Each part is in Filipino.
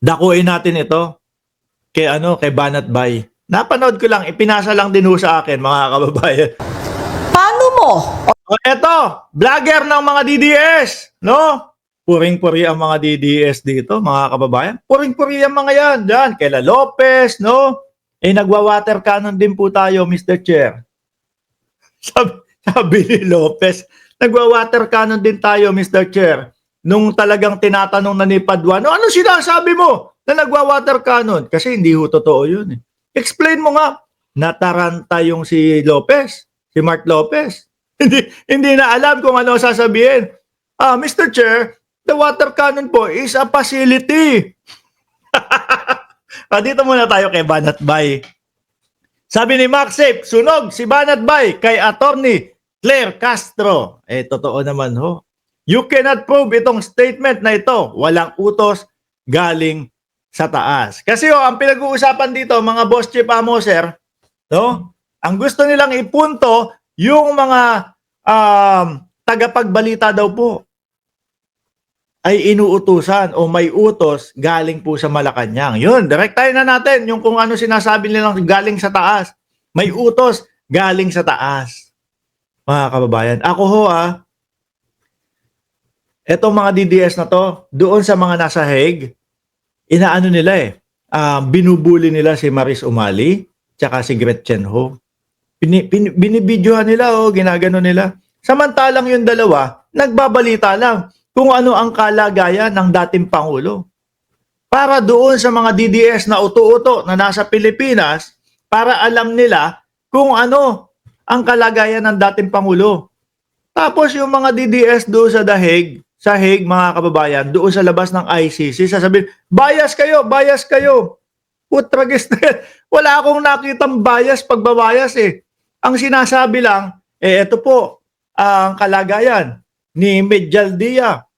dakuin natin ito kay Banat Bay. Napanood ko lang, ipinasa lang din ho sa akin, mga kababayan. Paano mo? O eto, vlogger ng mga DDS, no? Puring-puri ang mga DDS dito, mga kababayan. Puring-puri ang mga yan, dyan. Kaila Lopez, no? Nagwa-water cannon din po tayo, Mr. Chair. Sabi ni Lopez, nagwa-water cannon din tayo, Mr. Chair. Nung talagang tinatanong na ni Paduano, ano sinasabi mo na nagwa-water cannon? Kasi hindi ho totoo yun. Explain mo nga. Nataranta yung si Lopez, si Mark Lopez. Hindi na alam kung ano sasabihin. Mr. Chair, the water cannon po is a facility. Dito muna tayo kay Banat Bay. Sabi ni Maxip, sunog si Banat Bay kay Attorney Claire Castro. Totoo naman ho. You cannot prove itong statement na ito. Walang utos galing sa taas. Kasi ang pinag-uusapan dito, mga boss chief amoser, no? Ang gusto nilang ipunto, yung mga tagapagbalita daw po ay inuutusan o may utos galing po sa Malacanang. Yun, direktahin na natin yung kung ano sinasabi nilang galing sa taas. May utos galing sa taas. Mga kababayan, ako ho etong mga DDS na to, doon sa mga nasa Hague, inaano nila binubuli nila si Maris Umali, tsaka si Gretchen Ho. Binibidyohan nila ginagano nila. Samantalang yung dalawa, nagbabalita lang kung ano ang kalagayan ng dating Pangulo. Para doon sa mga DDS na uto-uto na nasa Pilipinas, para alam nila kung ano ang kalagayan ng dating Pangulo. Tapos yung mga DDS doon sa Hague, mga kababayan, doon sa labas ng ICC, sasabihin, bias kayo. Putragis na yan. Wala akong nakitang bias pagbabayas Ang sinasabi lang, ito po, ang kalagayan ni Medjaldia.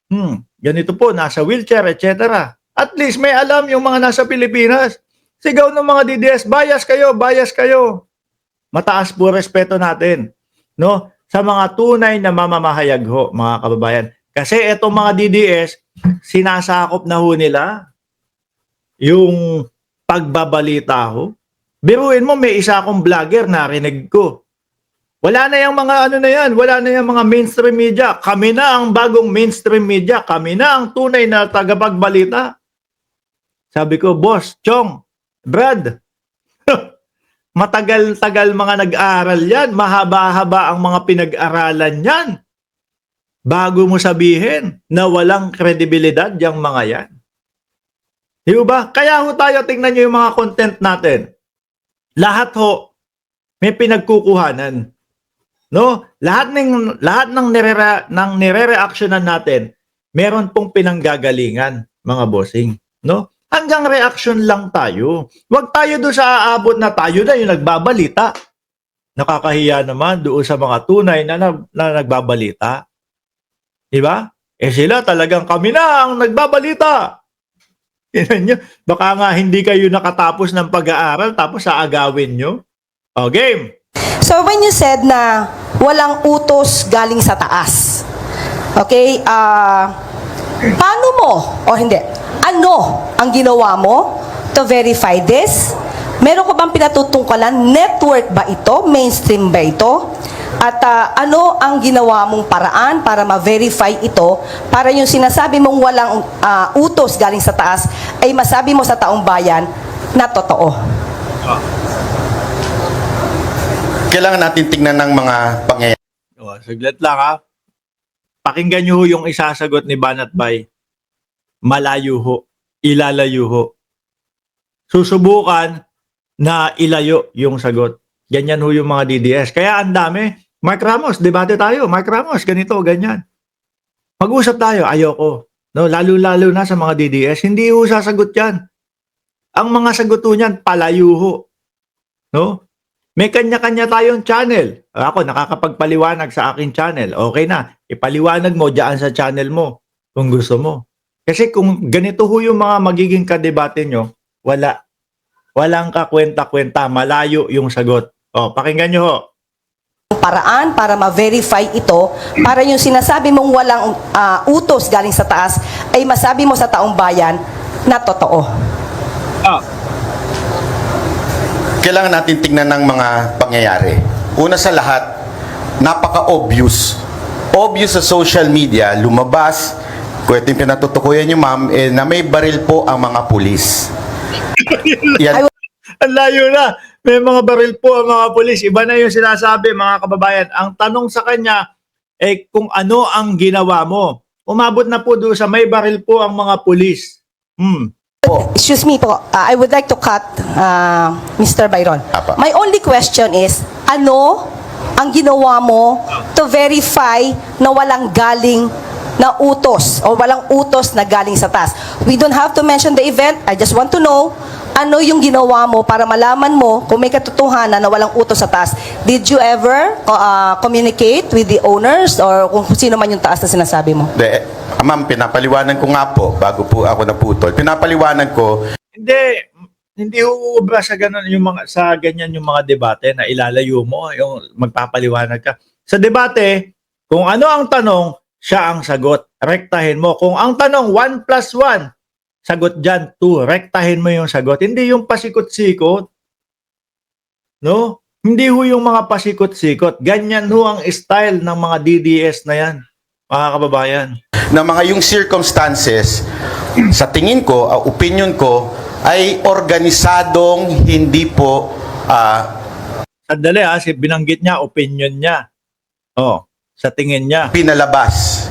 Ganito po, nasa wheelchair, etc. At least may alam yung mga nasa Pilipinas. Sigaw ng mga DDS, bias kayo. Mataas po respeto natin, no? Sa mga tunay na mamamahayag ho, mga kababayan. Kasi etong mga DDS, sinasakop na ho nila yung pagbabalita ho. Biruin mo, may isa akong vlogger narinig ko. Wala na yung mga wala na yung mga mainstream media. Kami na ang bagong mainstream media. Kami na ang tunay na tagapagbalita. Sabi ko, Boss, Chong, Brad, matagal-tagal mga nag-aaral yan. Mahaba-haba ang mga pinag-aralan yan. Bago mo sabihin na walang kredibilidad yung mga yan. Di ba? Kaya ho tayo, tingnan nyo yung mga content natin. Lahat ho, may pinagkukuhanan. No? Lahat ng nire-reactionan natin, meron pong pinanggagalingan, mga bossing. No? Hanggang reaction lang tayo. Huwag tayo doon sa aabot na tayo na yung nagbabalita. Nakakahiya naman doon sa mga tunay na nagbabalita. Diba? Sila talagang kami na ang nagbabalita. Baka nga hindi kayo nakatapos ng pag-aaral tapos aagawin nyo. Game! So when you said na walang utos galing sa taas, okay, paano mo, o hindi, ano ang ginawa mo to verify this? Meron ka bang pinatutungkalan? Network ba ito? Mainstream ba ito? At ano ang ginawa mong paraan para ma-verify ito para yung sinasabi mong walang utos galing sa taas ay masabi mo sa taong bayan na totoo? Kailangan natin tingnan ng mga pangyayari. Saglit lang Pakinggan nyo ho yung isasagot ni Banat Bay. Malayo ho. Ilalayo ho. Susubukan na ilayo yung sagot. Ganyan ho yung mga DDS. Kaya ang dami. Mark Ramos, debate tayo. Mark Ramos, ganito, ganyan. Mag-usap tayo, ayoko. No, lalo-lalo na sa mga DDS, hindi ho sasagot yan. Ang mga sagot ho niyan, palayo ho. No? May kanya-kanya tayong channel. Ako, nakakapagpaliwanag sa aking channel. Okay na, ipaliwanag mo dyan sa channel mo kung gusto mo. Kasi kung ganito ho yung mga magiging kadebate nyo, walang kakwenta-kwenta, malayo yung sagot. Pakinggan nyo ho. Paraan para ma-verify ito para yung sinasabi mong walang utos galing sa taas ay masabi mo sa taong bayan na totoo? Ah, Kailangan natin tingnan ng mga pangyayari. Una sa lahat, napaka-obvious. Obvious sa social media, lumabas, kung ito yung pinatutukuyan niyo, ma'am, na may baril po ang mga pulis. Yan, ang layo na. May mga baril po ang mga polis. Iba na yung sinasabi, mga kababayan. Ang tanong sa kanya, kung ano ang ginawa mo. Umabot na po doon sa may baril po ang mga pulis. Excuse me po, I would like to cut Mr. Byron. Apa. My only question is, ano ang ginawa mo to verify na walang galing na utos o walang utos na galing sa taas? We don't have to mention the event. I just want to know ano yung ginawa mo para malaman mo kung may katotohanan na walang utos sa taas. Did you ever communicate with the owners or kung sino man yung taas na sinasabi mo? ma'am, pinapaliwanan ko nga po, bago po ako naputol, pinapaliwanan ko, Hindi uubra sa ganun sa ganyan yung mga debate na ilalayo mo, yung magpapaliwanag ka. Sa debate, kung ano ang tanong, siya ang sagot. Rektahin mo. Kung ang tanong 1 plus 1, sagot dyan 2. Rektahin mo yung sagot. Hindi yung pasikot-sikot. No? Hindi ho yung mga pasikot-sikot. Ganyan ho ang style ng mga DDS na yan, mga kababayan. na mga yung circumstances, sa tingin ko, opinion ko, ay organisadong hindi po Sandali binanggit niya, opinion niya. Oh, sa tingin niya. pinalabas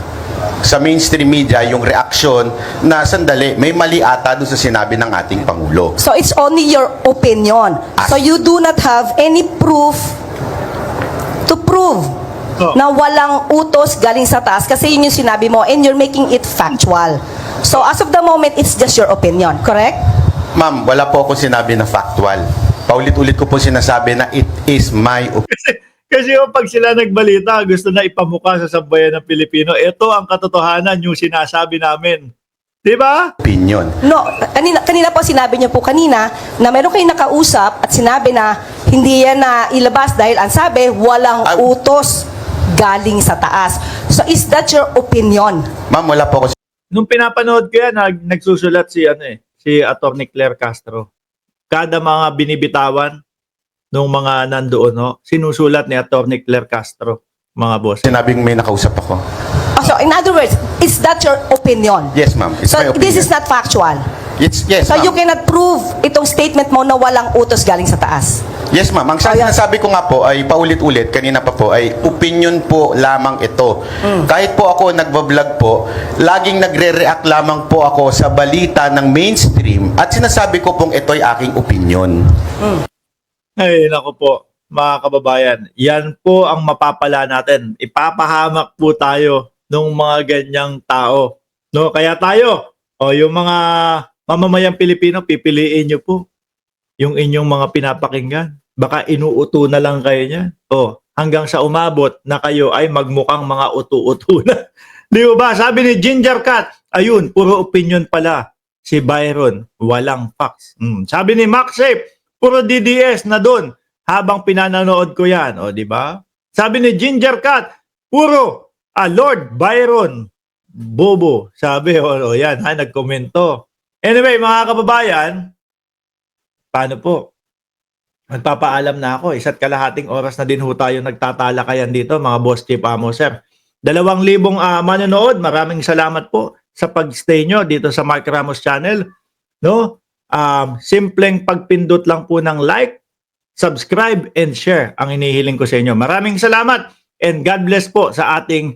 sa mainstream media yung reaksyon na sandali, may mali ata doon sa sinabi ng ating Pangulo. So it's only your opinion. So you do not have any proof to prove na walang utos galing sa taas kasi yun yung sinabi mo and you're making it factual. So as of the moment, it's just your opinion, correct? Ma'am, wala po akong sinabi na factual. Paulit-ulit ko po sinasabi na it is my Kasi pag sila nagbalita, gusto na ipamuka sa sambayan ng Pilipino. Ito ang katotohanan yung sinasabi namin. Di ba? opinion. No, kanina po sinabi niyo po kanina na meron kayong nakausap at sinabi na hindi yan na ilabas dahil ang sabi, walang utos galing sa taas. So is that your opinion? Ma'am, wala po ako Nung pinapanood ko yan, nagsusulat si Atty. Claire Castro. Kada mga binibitawan nung mga nandoon, sinusulat ni Atty. Claire Castro, mga boss. sinabing may nakausap ako. So in other words, is that your opinion? Yes, ma'am. It's So my opinion. this is not factual. Yes, So you ma'am. cannot prove itong statement mo na walang utos galing sa taas. Yes, ma'am. Ang sinasabi ko nga po ay paulit-ulit, kanina pa po, ay opinion po lamang ito. Kahit po ako nagbablog po, laging nagre-react lamang po ako sa balita ng mainstream at sinasabi ko pong ito ay aking opinion. Ay, naku po, mga kababayan. Yan po ang mapapala natin. Ipapahamak po tayo ng mga ganyang tao. No, kaya tayo, yung mga mamamayang Pilipino, pipiliin nyo po yung inyong mga pinapakinggan. Baka inuuto na lang kayo niyan. Hanggang sa umabot na kayo ay magmukhang mga utu-uto na. Di ba? Sabi ni Ginger Cat, ayun, puro opinion pala. Si Byron, walang facts. Sabi ni Maxape, puro DDS na doon habang pinanonood ko yan. Di ba? Sabi ni Ginger Cat, puro Lord Byron, bobo. Sabi, yan, nagkomento. Anyway, mga kababayan, paano po? Magpapaalam na ako. 1.5 oras na din ho tayo nagtatalakayan dito, mga Boss Chief Amo, sir. 2,000 manonood. Maraming salamat po sa pag-stay nyo dito sa Mark Ramos channel. No? Simpleng pagpindot lang po ng like, subscribe, and share ang inihiling ko sa inyo. Maraming salamat and God bless po sa ating